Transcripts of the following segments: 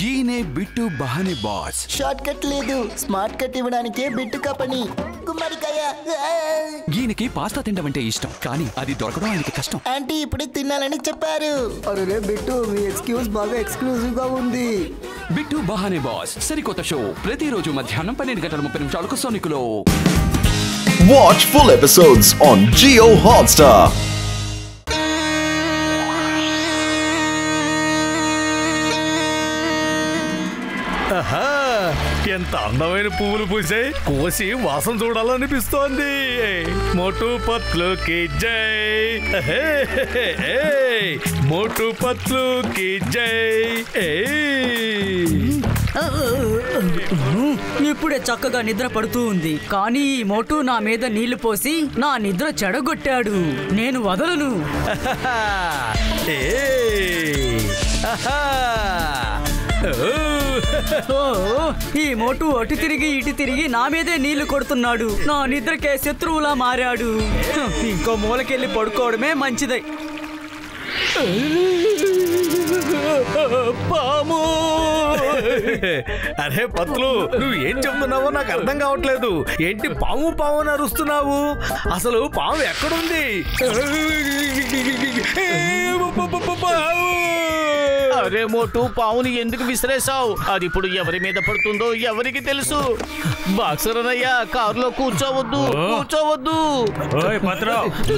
ఈయనే bit బహానే boss. Short cut లేదు, smart cut ఇవ్వడానికే bit company. గుమ్మడికాయ. ఈయనకి పాస్తా తినడం అంటే ఇష్టం, కానీ అది దొరకడం ఆయనకి కష్టం. ఆంటీ ఇప్పుడే తినాలని చెప్పారు. అరే బిట్టు, మీ ఎక్స్క్యూజ్ బాగా ఎక్స్క్లూజివ్ గా ఉంది. బిట్టు బహానే బాస్ సరికొత్త షో ప్రతిరోజు మధ్యాహ్నం 12:30 సోనికులో. Watch full episodes on Jio Hotstar. ఎంత అందమైన పువ్వులు పూసాయి, కోసి వాసన చూడాలనిపిస్తోంది. మోటు పత్లు కి జై, మోటు పత్లు కి జై. ఇప్పుడే చక్కగా నిద్ర పడుతూ ఉంది, కానీ ఈ మోటు నా మీద నీళ్లు పోసి నా నిద్ర చెడగొట్టాడు. నేను వదలను. ఈ మోటు అటు తిరిగి ఇటు తిరిగి నా మీదే నీళ్లు కొడుతున్నాడు. నా నిద్రకే శత్రువులా మారాడు. ఇంకో మూలకెళ్ళి పడుకోవడమే మంచిది. పాము. అరే పత్లు, నువ్వు ఏం చెప్తున్నావో నాకు అర్థం కావట్లేదు. ఏంటి పాము పాము అని అరుస్తున్నావు? అసలు పాము ఎక్కడుంది? అరే మోటు, పావుని ఎందుకు విసిరేసావు? అది ఇప్పుడు ఎవరి మీద పడుతుందో ఎవరికి తెలుసు. బాక్సరనయ్య, కారులో కూర్చోవద్దు.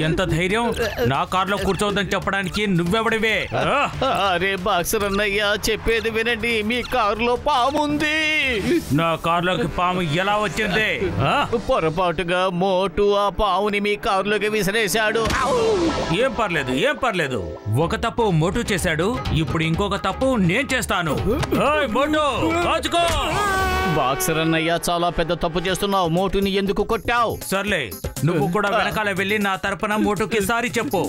ఎంత ధైర్యం నా కారులో కూర్చోవద్దని చెప్పడానికి నువ్వెవడివే? అరే బాక్సరన్నయ్య, చెప్పేది వినండి, మీ కారులో పాము ఉంది. నా కారులోకి పాము ఎలా వచ్చింది? పొరపాటుగా మోటు ఆ పావుని మీ కారులోకి విసిరేశాడు. ఏం పర్లేదు. ఒక తప్పు మోటు చేశాడు, ఇప్పుడు ఇంకొక తప్పు నేను చేస్తాను. బాక్సర్ అన్నయ్య, చాలా పెద్ద తప్పు చేస్తున్నావు. మోటుని ఎందుకు కొట్టావు? సర్లే, నువ్వు కూడా వెనకాల వెళ్ళి నా తరపున మోటుకి సారీ చెప్పు.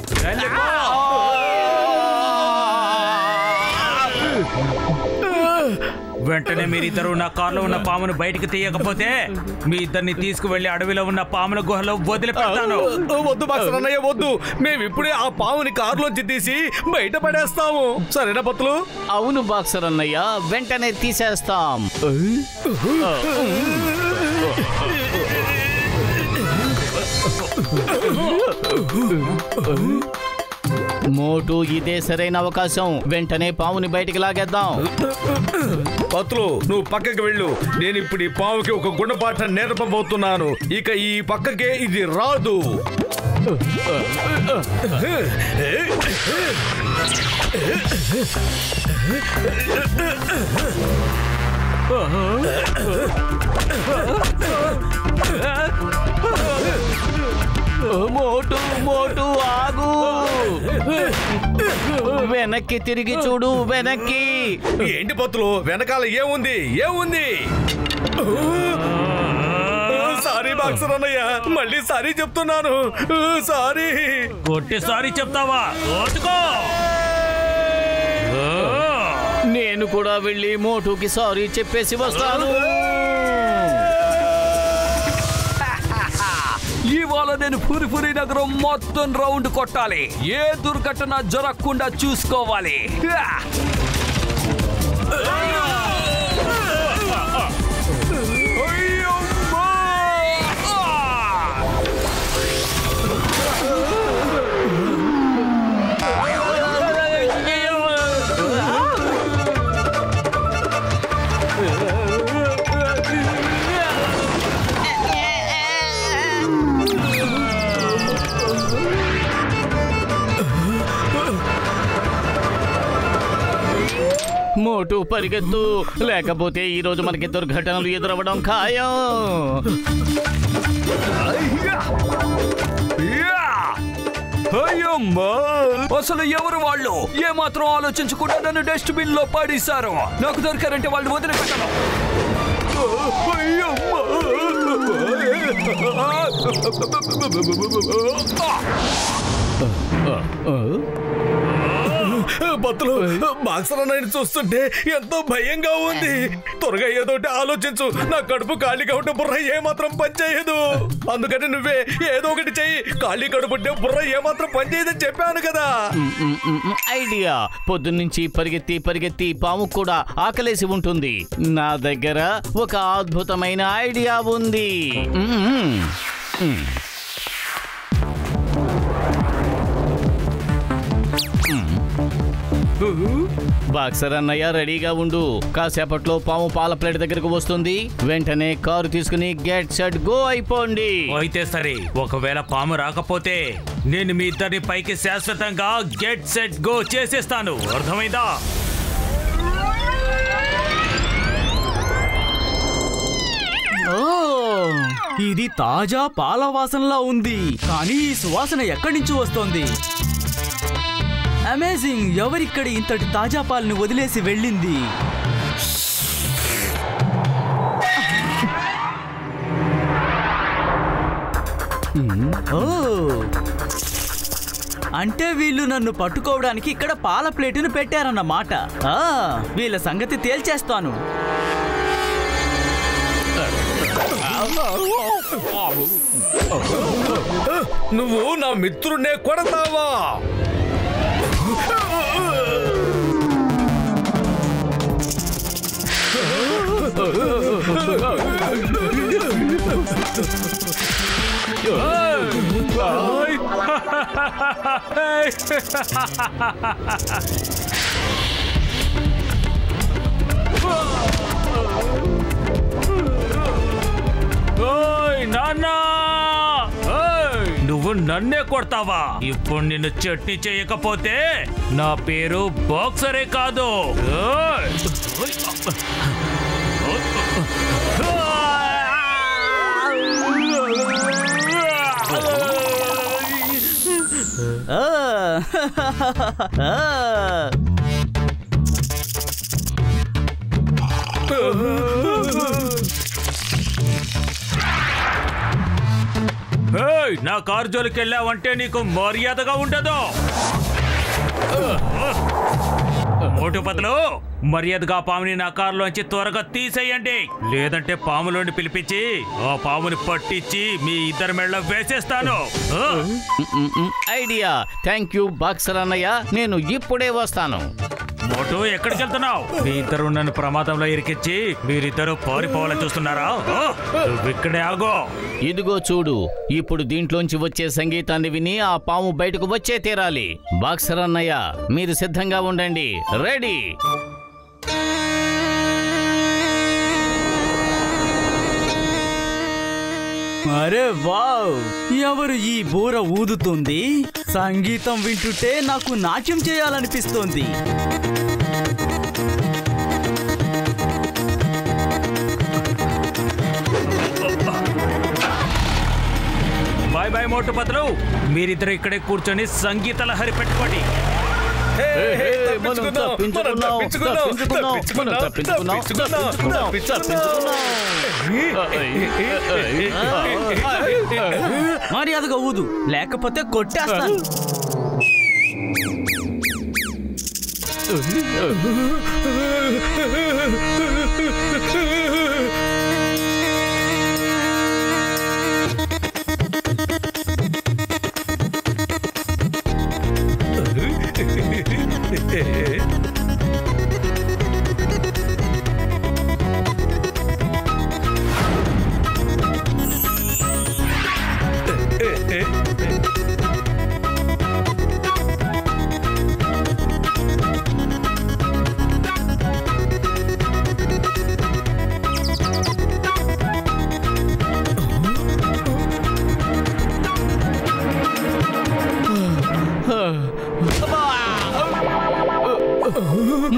వెంటనే మీరిద్దరు నా కారులో ఉన్న పామును బయటికి తీయకపోతే మీ ఇద్దరిని తీసుకువెళ్లి అడవిలో ఉన్న పాముల గుహలో వదిలిపెడతాను. వద్దు బాక్సర్ అన్నయ్య, వద్దు. మేము ఇప్పుడే ఆ పాముని కారులోంచి తీసి బయట పడేస్తాము. సరేనా పత్తులు? అవును బాక్సర్ అన్నయ్య, వెంటనే తీసేస్తాం. మోటు, ఇదే సరైన అవకాశం. వెంటనే పావుని బయటికి లాగేద్దాం. పత్తులు, నువ్వు పక్కకి వెళ్ళు. నేను ఇప్పుడు ఈ పావుకి ఒక గుణపాఠం నేర్పబోతున్నాను. ఇక ఈ పక్కకే ఇది రాదు. మోటు ఆగు. వెనక్కి తిరిగి చూడు, వెనక్కి. ఏంటి పత్తులు, వెనకాల ఏముంది? సారీ బాక్సర్ అన్నయ్య, మళ్ళీ సారీ చెప్తున్నాను. సారీ. కొట్టి సారీ చెప్తావా? నేను కూడా వెళ్ళి మోటుకి సారీ చెప్పేసి వస్తాను. ఇవాళ నేను పురిపురి నగరం మొత్తం రౌండ్ కొట్టాలి. ఏ దుర్ఘటన జరగకుండా చూసుకోవాలి. మోటు పరిగెత్తు, లేకపోతే ఈ రోజు మనకి దుర్ఘటనలు ఎదురవ్వడం ఖాయం. అసలు ఎవరు వాళ్ళు? ఏమాత్రం ఆలోచించకుండా నన్ను డస్ట్బిన్ లో పడేశారు. నాకు దొరికారంటే వాళ్ళు వదిలిపెట్టను. బతులు బాక్సర్ అన్నయ్యని చూస్తుంటే ఎంతో భయంగా ఉంది. త్వరగా ఏదోటి ఆలోచించు. నా కడుపు ఖాళీగా ఉంటే బుర్ర ఏమాత్రం పనిచేయదు. అందుకని నువ్వే ఏదో ఒకటి చెయ్యి. ఖాళీ కడుపు ఉంటే బుర్ర ఏమాత్రం పనిచేయదని చెప్పాను కదా. ఐడియా. పొద్దున్నుంచి పరిగెత్తి పరిగెత్తి పాము కూడా ఆకలేసి ఉంటుంది. నా దగ్గర ఒక అద్భుతమైన ఐడియా ఉంది. బాక్సర్ అన్నయ్య రెడీగా ఉండు. కాసేపట్లో పాము పాల ప్లేట్ దగ్గరకు వస్తుంది. వెంటనే కారు తీసుకుని గెట్ సెట్ గో అయిపోండి. అయితే సరే, ఒకవేళ పాము రాకపోతే నేను మీ ఇద్దరిని పైకి శాశ్వతంగా గెట్ సెట్ గో చేసేస్తాను. అర్థమైందా? ఇది తాజా పాల వాసనలా ఉంది. కానీ ఈ సువాసన ఎక్కడి నుంచి వస్తోంది? అమేజింగ్! ఎవరిక్కడ ఇంతటి తాజా పాలను వదిలేసి వెళ్ళింది? ఓ, అంటే వీళ్ళు నన్ను పట్టుకోవడానికి ఇక్కడ పాల ప్లేటును పెట్టారన్నమాట. వీళ్ళ సంగతి తేల్చేస్తాను. నువ్వు నా మిత్రుడినే కొడతావా? నాన్నా, నువ్వు నన్నే కొడతావా? ఇప్పుడు నిన్ను చట్నీ చేయకపోతే నా పేరు బాక్సరే కాదు. నా కారు జోలికి వెళ్ళావంటే నీకు మర్యాదగా ఉండదు. మోటు పతలు, మర్యాదగా పాముని నా కారులోంచి త్వరగా తీసేయండి. లేదంటే పాములోని పిలిపించి ఆ పాముని పట్టించి మీ ఇద్దరి మెళ్ళ వేసేస్తాను. ఐడియా. థ్యాంక్ యూ బాక్సర్ అన్నయ్య. నేను ఇప్పుడే వస్తాను. మోటు, ఎక్కడికి వెళ్తున్నావు? మీ ఇద్దరు నన్ను ప్రమాదంలో ఇరికించి మీరిద్దరు పారిపోవాలని చూస్తున్నారా? నువ్వు ఇక్కడే ఆగో. ఇదిగో చూడు, ఇప్పుడు దీంట్లోంచి వచ్చే సంగీతాన్ని విని ఆ పాము బయటకు వచ్చే తీరాలి. బాక్సర్ అన్నయ్య, మీరు సిద్ధంగా ఉండండి. రెడీ? అరే వావ్! ఎవరు ఈ బూర ఊదుతుంది? సంగీతం వింటుంటే నాకు నాట్యం చేయాలనిపిస్తోంది. బాయ్ బాయ్ మోటు పతలు, మీరిద్దరు ఇక్కడే కూర్చొని సంగీత లహరి పెట్టుకోండి. మర్యాదగా ఊదు, లేకపోతే కొట్టేస్తాను.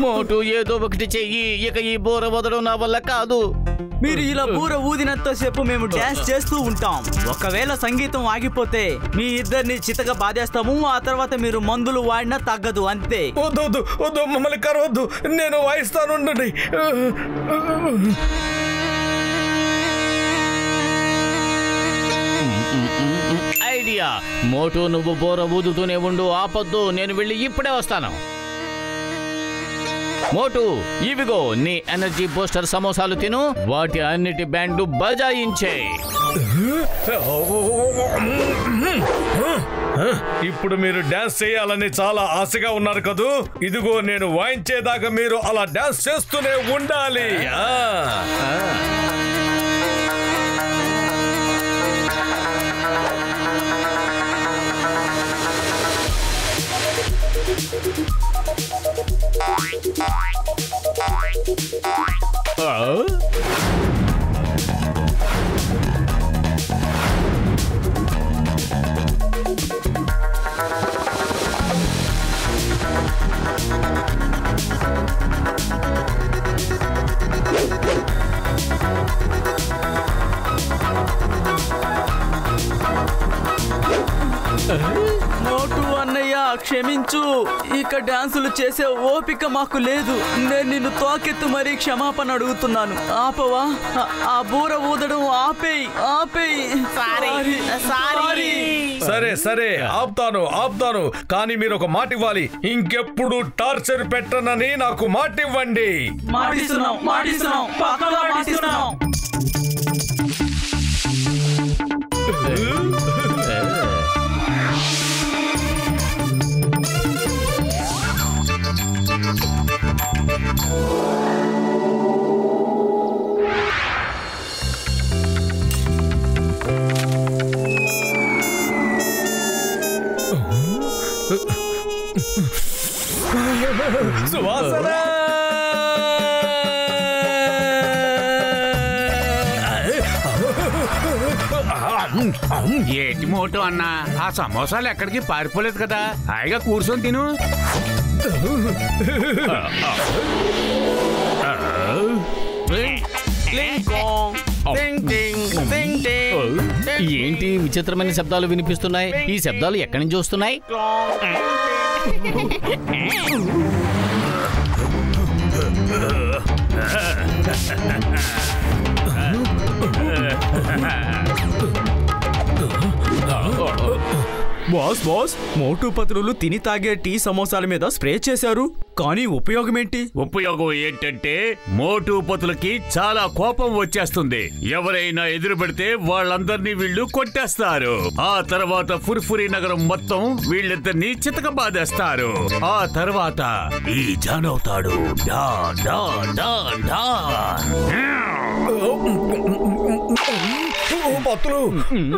మోటు, ఏదో ఒకటి చెయ్యి. ఇక ఈ బోర వదడం నా వల్ల కాదు. మీరు ఇలా బూర ఊదినంత సేపు మేము డాన్స్ చేస్తూ ఉంటాం. ఒకవేళ సంగీతం ఆగిపోతే మీ ఇద్దరిని చితగా బాధేస్తాము. ఆ తర్వాత మీరు మందులు వాడినా తగ్గదు, అంతే. వద్దు వద్దు, మమ్మల్ని కరవద్దు. నేను వాయిస్తాను. ఉండండి. ఐడియా. మోటు, నువ్వు బోర ఊదుతూనే ఉండు. ఆపొద్దు. నేను వెళ్ళి ఇప్పుడే వస్తాను. మోటు ఇవిగో నీ ఎనర్జీ బూస్టర్ సమోసాలు తిను, వాటి అన్నిటి బ్యాండ్లు బజాయించే. ఇప్పుడు మీరు డాన్స్ చేయాలని చాలా ఆశగా ఉన్నారు కదూ. ఇదిగో నేను వాయించేదాకా మీరు అలా డాన్స్ చేస్తూనే ఉండాలి. మోటు అన్నయ్య క్షమించు, ఇక డాన్సులు చేసే ఓపిక మాకు లేదు. నేను నిన్ను తోకెత్తు మరీ క్షమాపణ అడుగుతున్నాను. ఆపవా? ఆ బూర ఊదడం ఆపేయ్. సరే సరే ఆపుతాను, కానీ మీరు ఒక మాట ఇవ్వాలి. ఇంకెప్పుడు టార్చర్ పెట్టనని నాకు మాట ఇవ్వండి. మాటిస్తున్నాం, పక్కా మాటిస్తున్నాం. సువాసన ఏటి మోటు అన్న, ఆ సమోసాలు ఎక్కడికి పారిపోలేదు కదా, హాయిగా కూర్చొని తిను. ఏంటి విచిత్రమైన శబ్దాలు వినిపిస్తున్నాయి? ఈ శబ్దాలు ఎక్కడి నుంచి వస్తున్నాయి? బాస్ మోటు పత్రులు తిని తాగే టీ సమోసాల మీద స్ప్రే చేశారు, కానీ ఉపయోగం ఏంటి? ఉపయోగం ఏంటంటే మోటు పతులకి చాలా కోపం వచ్చేస్తుంది. ఎవరైనా ఎదురు పెడితే వాళ్ళందరినీ వీళ్ళు కొట్టేస్తారు. ఆ తర్వాత ఫుర్ఫురి నగరం మొత్తం వీళ్ళిద్దరినీ చితక బాధేస్తారు. ఆ తర్వాత ఈ జానవుతాడు. పత్తులు,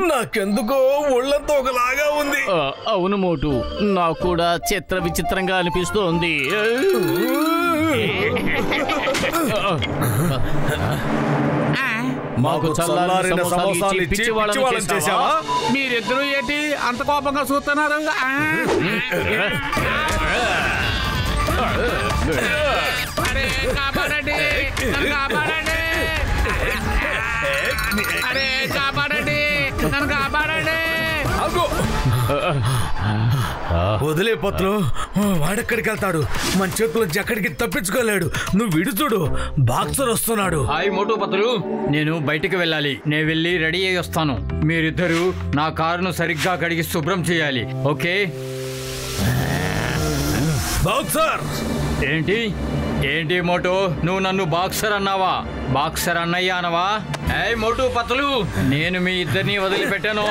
నాకెందుకో ఒళ్ళంతా ఒకలాగా ఉంది. అవును మోటు, నాకు కూడా చిత్ర విచిత్రంగా అనిపిస్తోంది. మాకు చల్లారిన సమోసాలు ఇచ్చి పిచ్చివాళ్ళని చేశావా? మీరిద్దరూ ఏంటి అంత కోపంగా చూస్తున్నారు? వదిలే పత్రులు, వాడెక్కడికి వెళ్తాడు? మన చేతుల నుంచి ఎక్కడికి తప్పించుకోలేడు. నువ్వు విడుచుడు, బాక్సర్ వస్తున్నాడు. హాయ్ మోటు పత్రులు, నేను బయటికి వెళ్ళాలి. నేను వెళ్ళి రెడీ అయ్యి వస్తాను. మీరిద్దరూ నా కారును సరిగ్గా కడిగి శుభ్రం చేయాలి, ఓకే? బాక్సర్ ఏంటి మోటు, నువ్వు నన్ను బాక్సర్ అన్నావా? బాక్సర్ అన్నయ్య అనవా? ఏయ్ మోటు పత్తులు, నేను మీ ఇద్దరిని వదిలిపెట్టాను.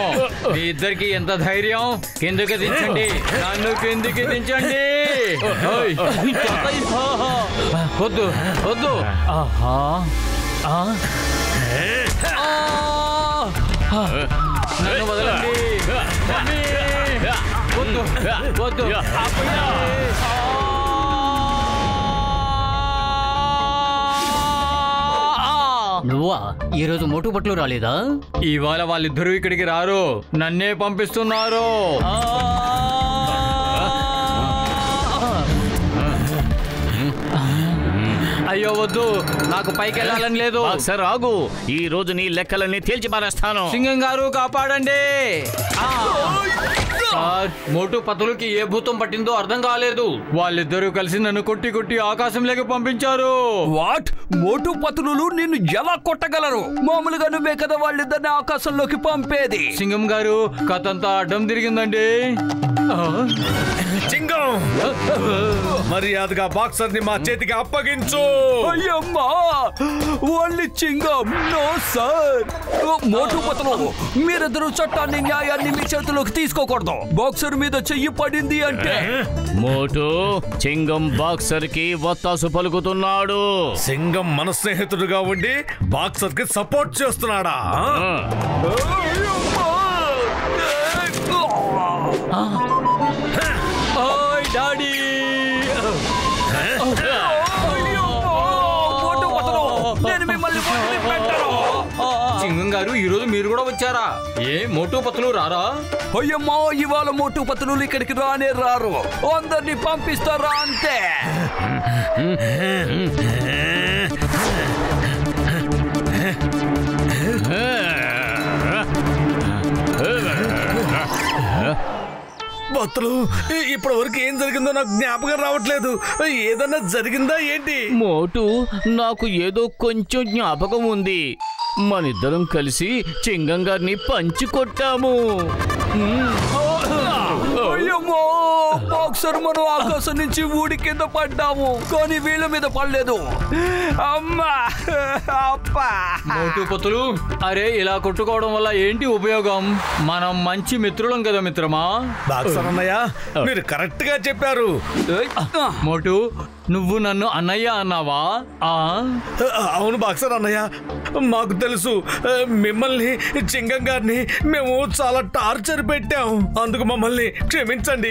మీ ఇద్దరికి ఎంత ధైర్యం? కిందకి దించండి, నన్ను కిందికి దించండి. వద్దు నన్ను వదలండి. వద్దు నువ్వా? ఈ రోజు మోటు పట్లు రాలేదా? ఇవాళ వాళ్ళిద్దరూ ఇక్కడికి రారు, నన్నే పంపిస్తున్నారు. అయ్యో వద్దు, నాకు పైకి వెళ్ళాలని లేదు. సార్ ఆగు, ఈ రోజు నీ లెక్కలన్నీ తేల్చి పారేస్తాను. సింగం గారు కాపాడండి. సార్, మోటు పతులకి ఏ భూతం పట్టిందో అర్థం కాలేదు. వాళ్ళిద్దరూ కలిసి నన్ను కొట్టి ఆకాశంలోకి పంపించారు. వాట్? మోటు పతులు నిన్ను ఎలా కొట్టగలరు? మామూలుగా నువ్వే కదా వాళ్ళిద్దరిని ఆకాశంలోకి పంపేది. సింగం గారు, కథంతా అడ్డం తిరిగిందండి. చింగం మర్యాదగా బాక్సర్ ని మా చేతికి అప్పగించు. అయ్యమ్మా ఓన్లీ చింగం నో సార్. మోటు పత్లు మీరిద్దరు చట్టాన్ని న్యాయాన్ని మీ చేతిలోకి తీసుకోకూడదు. బాక్సర్ మీద చెయ్యి పడింది అంటే మోటు చింగం బాక్సర్ కి వత్తాసు పలుకుతున్నాడు. సింగం మన స్నేహితుడుగా ఉండి బాక్సర్ కి సపోర్ట్ చేస్తున్నాడా? డాడీ నేను మిమ్మల్ని సింగం గారు ఈరోజు మీరు కూడా వచ్చారా? ఏ మోటు పత్తులు రారా? అయ్యమ్మా ఇవాళ మోటు పత్రులు ఇక్కడికి రానే రారు. అందరినీ పంపిస్తారా అంతే. పత్తులు ఇప్పటి వరకు ఏం జరిగిందో నాకు జ్ఞాపకం రావట్లేదు. ఏదన్నా జరిగిందా ఏంటి? మోటు నాకు ఏదో కొంచెం జ్ఞాపకం ఉంది. మనిద్దరం కలిసి చింగం గారిని పంచి కొట్టాము. అయ్యమ్మో బాక్సర్ మనం ఆకాశం నుంచి ఊడి కింద పడ్డాము, కానీ వీళ్ళ మీద పడలేదు. అమ్మా అప్పా. మోటు పత్తులు అరే ఇలా కొట్టుకోవడం వల్ల ఏంటి ఉపయోగం? మనం మంచి మిత్రులం కదా మిత్రమా. బాక్సర్ అన్నయ్య మీరు కరెక్ట్ గా చెప్పారు. మోటు నువ్వు నన్ను అన్నయ్య అన్నావా? అవును బాక్సర్ అన్నయ్య, మాకు తెలుసు మిమ్మల్ని చింగం గారిని మేము చాలా టార్చర్ పెట్టాం. అందుకు మమ్మల్ని క్షమించండి.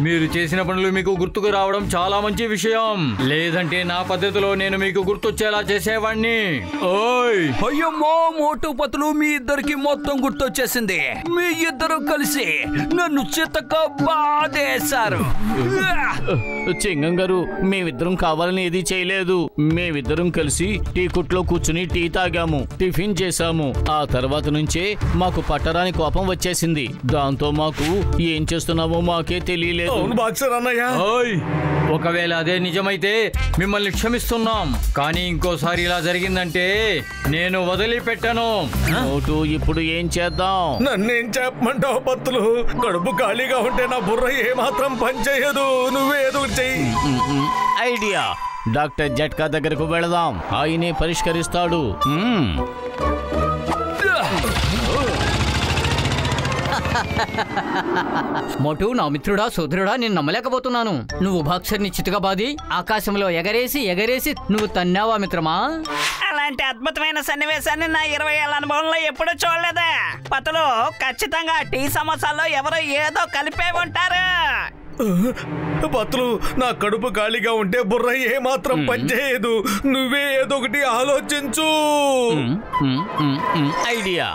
మీరు చేసిన పనులు మీకు గుర్తుకు రావడం చాలా మంచి విషయం. లేదంటే నా పద్ధతిలో నేను మీకు గుర్తొచ్చేలా చేసేవాణ్ణి. ఓయ్ అయ్యమ్మో మోటు పత్తులు మీ ఇద్దరికి మొత్తం గుర్తొచ్చేసింది. మీ ఇద్దరు కలిసి నన్ను చిత్తగా బాధేశారు. చింగం గారు మేమిద్దరం కావాలని ఏది చేయలేదు. మేమిద్దరం కలిసి టీ కొట్లో కూర్చుని టీ తాగాము, టిఫిన్ చేశాము. ఆ తర్వాత నుంచే మాకు పట్టరాని కోపం వచ్చేసింది. దాంతో మాకు ఏం చేస్తున్నామో మాకే తెలియలేదు. ఒకవేళ అదే నిజమైతే మిమ్మల్ని క్షమిస్తున్నాం, కానీ ఇంకోసారి ఇలా జరిగిందంటే నేను వదిలిపెట్టను. మోటు ఇప్పుడు ఏం చేద్దాం? నన్నేం చెప్పమంటావు పత్తులు? కడుపు ఖాళీగా ఉంటే నా బుర్ర ఏమాత్రం పనిచేయదు. నువ్వే ఏదో చెయ్యి. ఐడియా. డాక్టర్ జట్కా దగ్గరకు వెళదాం, ఆయనే పరిష్కరిస్తాడు. మోటు నా మిత్రుడా సోదరుడా, నేను నమ్మలేకపోతున్నాను. నువ్వు బాక్సర్ని చితక బాది ఆకాశంలో ఎగరేసి ఎగరేసి నువ్వు తన్నావా మిత్రమా? అలాంటి అద్భుతమైన సన్నివేశాన్ని నా 20 ఏళ్ల అనుభవంలో ఎప్పుడూ చూడలేదా? పతులు ఖచ్చితంగా టీ సమోసాల్లో ఎవరో ఏదో కలిపే ఉంటారు. పత్తులు నా కడుపు ఖాళీగా ఉంటే బుర్ర ఏమాత్రం పనిచేయదు. నువ్వే ఏదో ఒకటి ఆలోచించు. ఐడియా.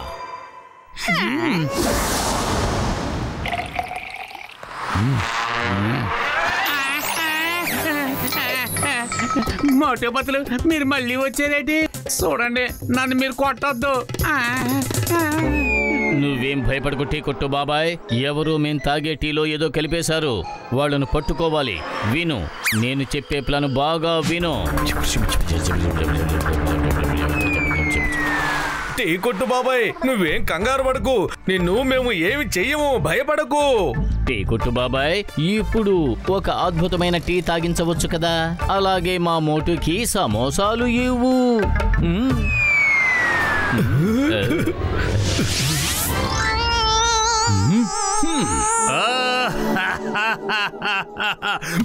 మోటు పత్తులు మీరు మళ్ళీ వచ్చారేంటి? చూడండి నన్ను మీరు కొట్టొద్దు. నువ్వేం భయపడకు టీ కొట్టు బాబాయ్. ఎవరు మేం తాగే టీలో ఏదో కలిపేశారు. వాళ్ళను పట్టుకోవాలి. విను, నేను చెప్పే ప్లాన్ బాగా విను. టీ కొట్టు బాబాయ్, నువ్వేం కంగారు పడకు. నిన్ను మేము ఏమి చెయ్యము, భయపడకు. టీ కొట్టు బాబాయ్, ఇప్పుడు ఒక అద్భుతమైన టీ తాగించవచ్చు కదా. అలాగే మా మోటుకి సమోసాలు ఇవ్వు.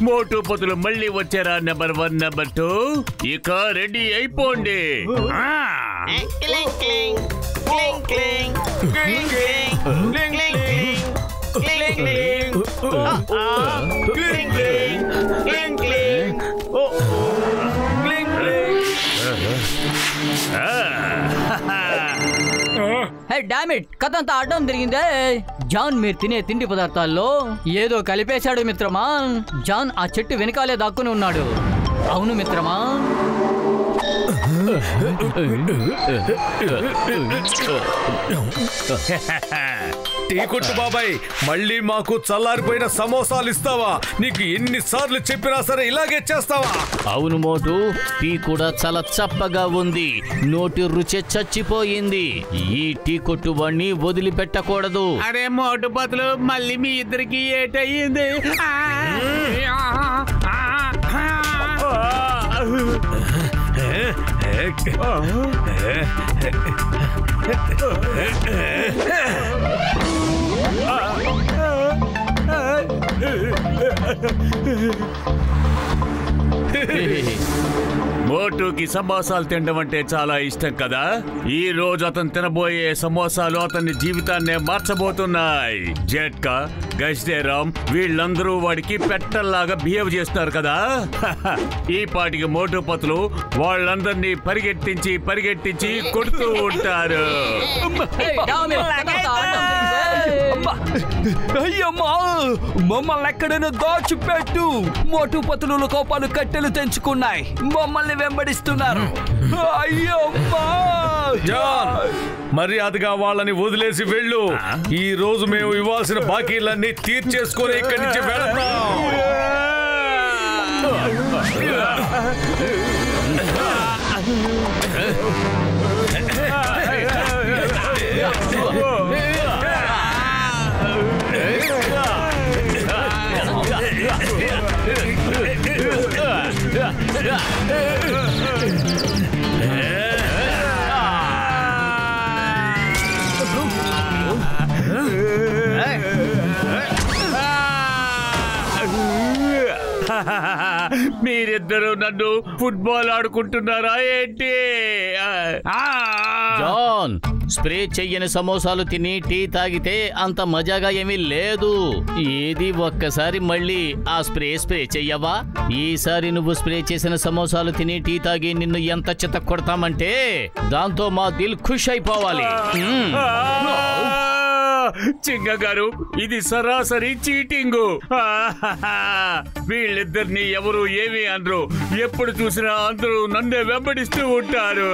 మోటు పతులు మళ్ళీ వచ్చారా? నెంబర్ 1 నెంబర్ 2 ఇక రెడీ అయిపోండి. కథ అంతా అడ్డం తిరిగిందే. జాన్ మీరు తినే తిండి పదార్థాల్లో ఏదో కలిపేశాడు మిత్రమా. జాన్ ఆ చెట్టు వెనకాలే దాక్కుని ఉన్నాడు. అవును మిత్రమా. టీ కొట్టు బాబాయ్, మళ్ళీ మాకు చల్లారిపోయిన సమోసాలు ఇస్తావా? నీకు ఎన్నిసార్లు చెప్పినా సరే ఇలాగే చేస్తావా? అవును మోటు, టీ కూడా చాలా చప్పగా ఉంది, నోటి రుచి చచ్చిపోయింది. ఈ టీ కొట్టు వాణ్ణి వదిలిపెట్టకూడదు. అరే మోటు పతులు, మళ్ళీ మీ ఇద్దరికి ఏటయ్యింది? మోటుకి సమోసాలు తినడం అంటే చాలా ఇష్టం కదా. ఈ రోజు అతను తినబోయే సమోసాలు అతని జీవితాన్నే మార్చబోతున్నాయి. జట్కా, గజ్దేరామ్ వీళ్ళందరూ వాడికి పెట్టల్లాగా బిహేవ్ చేస్తారు కదా. ఈ పాటికి మోటు పతులు వాళ్ళందరినీ పరిగెట్టించి కొడుతూ ఉంటారు. అయ్యమ్మా, మమ్మల్ని ఎక్కడైనా దాచిపెట్టు. మోటు పతుల కోపాలు కట్టెలు తెంచుకున్నాయి, మమ్మల్ని వెంబడిస్తున్నారు. అయ్యమ్మా! జాన్, మర్యాదగా వాళ్ళని వదిలేసి వెళ్ళు. ఈ రోజు మేము ఇవ్వాల్సిన బాకీలన్నీ తీర్చేసుకొని ఇక్కడి నుంచి వెళ్తాం. మీరిద్దరూ నన్ను ఫుట్బాల్ ఆడుకుంటున్నారా ఏంటి? జాన్, స్ప్రే చెయ్యని సమోసాలు తిని టీ తాగితే అంత మజాగా ఏమీ లేదు. ఏది ఒక్కసారి మళ్ళీ ఆ స్ప్రే చెయ్యవా? ఈసారి నువ్వు స్ప్రే చేసిన సమోసాలు తిని టీ తాగి నిన్ను ఎంత చిత్త కొడతామంటే దాంతో మా దిల్ ఖుష్ అయిపోవాలి. చింగ గారు, ఇది సరాసరి చీటింగు. వీళ్ళిద్దరిని ఎవరు ఏమీ అనరు. ఎప్పుడు చూసినా అందరూ నన్నే వెంబడిస్తూ ఉంటారు.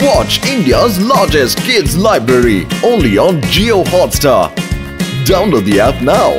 Watch India's largest kids library only on Jio Hotstar. Download the app now.